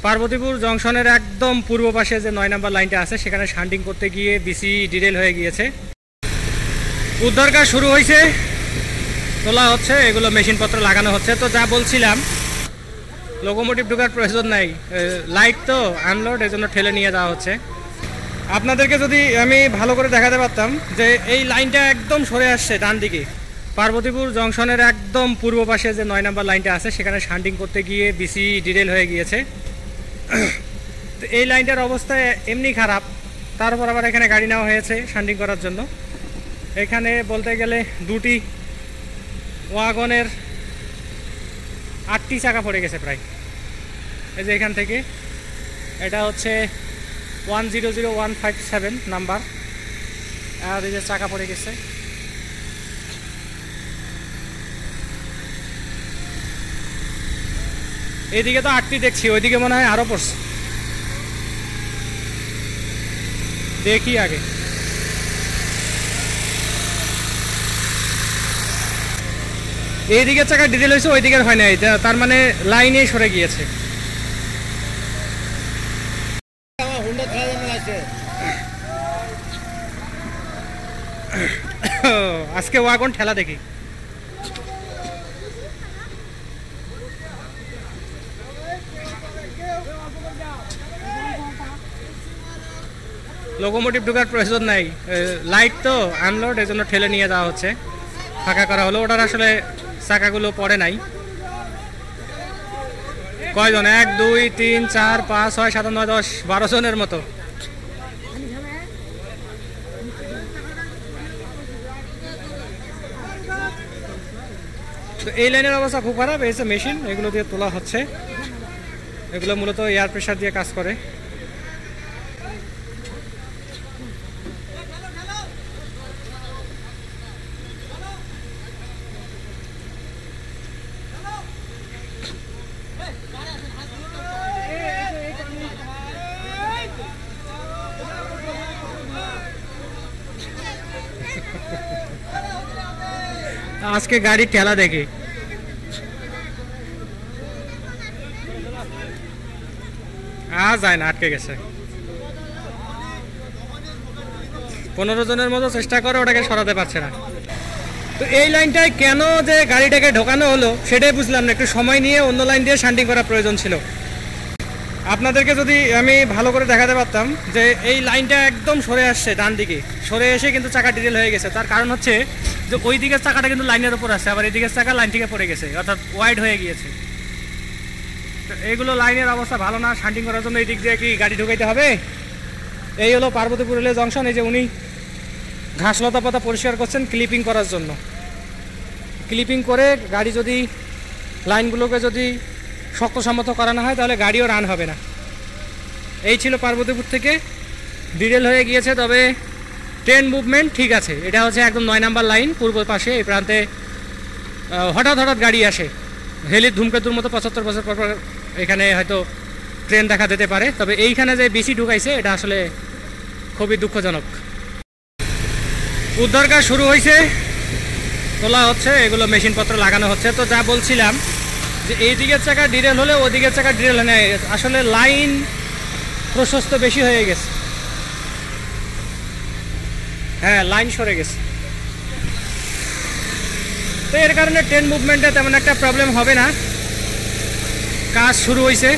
পার্বতীপুর জংশনের একদম পূর্ব পাশে যে ৯ নম্বর লাইনটা আছে সেখানে শান্টিং করতে গিয়ে বিসি ডিরেল হয়ে গিয়েছে। উদ্ধার কাজ শুরু হয়েছে, তোলা হচ্ছে, এগুলো মেশিনপত্র লাগানো হচ্ছে। তো যা বলছিলাম, লোকোমোটিভ ঢোকার প্রয়োজন নাই, লাইট তো আনলোড, এজন্য ঠেলে নিয়ে যাওয়া হচ্ছে। আপনাদেরকে যদি আমি ভালো করে দেখাতে পারতাম যে এই লাইনটা একদম সরে আসছে ডান দিকে, পার্বতীপুর জংশনের একদম পূর্ব পাশে যে ৯ নম্বর লাইনটা আছে সেখানে শান্টিং করতে গিয়ে বিসি ডিরেল হয়ে গিয়েছে। তো এই লাইনটার অবস্থা এমনি খারাপ, তারপর আবার এখানে গাড়ি নেওয়া হয়েছে শান্টিং করার জন্য। এখানে বলতে গেলে দুটি ওয়াগনের 8টি চাকা পড়ে গেছে প্রায়। এই যে এখান থেকে, এটা হচ্ছে 100157 নাম্বার, আর এই যে চাকা পড়ে গেছে। এইদিকে তো 8টি দেখছি, ওইদিকে মনে হয় আরো পড়ছে, দেখি আগে। এইদিকে চাকা ডিটেল হয়েছে, ওই দিকের হয় নাই, তার মানে লাইনে সরে গিয়েছে। আজকে ওয়াগন ঠেলা দেখি। লোকোমোটিভ ঢোকার প্রয়োজন নাই, লাইট তো আনলোড, এজন্য ঠেলে নিয়ে যাওয়া হচ্ছে, ফাঁকা করা হলো। ওটার আসলে চাকাগুলো পড়ে নাই। কয়জন? 1 2 3 4 5 6 7 9 10 12 জনের মতো। তো এই লাইনের অবস্থা খুব খারাপ। এই যে মেশিন, এগুলো দিয়ে তোলা হচ্ছে, এগুলো মূলত এয়ার প্রেশার দিয়ে কাজ করে। আজকে গাড়ি ঠেলা দেখি। যায় না, আটকে গেছে। 15 জনের মতো চেষ্টা করে, ওটাকে সরাতে পারছে না। তো এই লাইনটায় কেন যে গাড়িটাকে ঢোকানো হলো সেটাই বুঝলাম না। একটু সময় নিয়ে অন্য লাইন দিয়ে শান্টিং করা প্রয়োজন ছিল। আপনাদেরকে যদি আমি ভালো করে দেখাতে পারতাম যে এই লাইনটা একদম সরে আসছে ডান দিকে, সরে এসে কিন্তু চাকা ডিটেল হয়ে গেছে। তার কারণ হচ্ছে যে ওই দিকের চাকাটা কিন্তু লাইনের উপর আছে, আবার এই দিকের চাকা লাইন থেকে পড়ে গেছে, অর্থাৎ ওয়াইড হয়ে গিয়েছে। তো এইগুলো লাইনের অবস্থা ভালো না। শান্টিং করার জন্য এই দিক দিয়ে কি গাড়ি ঢুকাইতে হবে? এই হলো পার্বতীপুর রেল জংশন। এই যে উনি ঘাসলতা পাতা পরিষ্কার করছেন ক্লিপিং করার জন্য। ক্লিপিং করে গাড়ি যদি লাইনগুলোকে যদি শক্তসামর্থ্য করানো হয় তাহলে গাড়িও রান হবে না। এই ছিল পার্বতীপুর থেকে, ডিটেল হয়ে গিয়েছে। তবে ট্রেন মুভমেন্ট ঠিক আছে। এটা হচ্ছে একদম 9 নম্বর লাইন, পূর্ব পাশে। এই প্রান্তে হঠাৎ হঠাৎ গাড়ি আসে, হেলির ধূমকেতুর মতো 75 বছর পর পর এখানে হয়তো ট্রেন দেখা যেতে পারে। তবে এইখানে যে বিসি ঢুকাইছে এটা আসলে খুবই দুঃখজনক। উদ্ধার কাজ শুরু হয়েছে, তোলা হচ্ছে, এগুলো মেশিনপত্র লাগানো হচ্ছে। তো যা বলছিলাম যে এই দিকের চাকা ডিরেল হলে ওদিকের চাকা ডিরেল হয় না, আসলে লাইন প্রশস্ত বেশি হয়ে গেছে। হ্যাঁ, লাইন সরে গেছে। তো এর কারণে ট্রেন মুভমেন্টে তেমন একটা প্রবলেম হবে না। কাজ শুরু হয়েছে।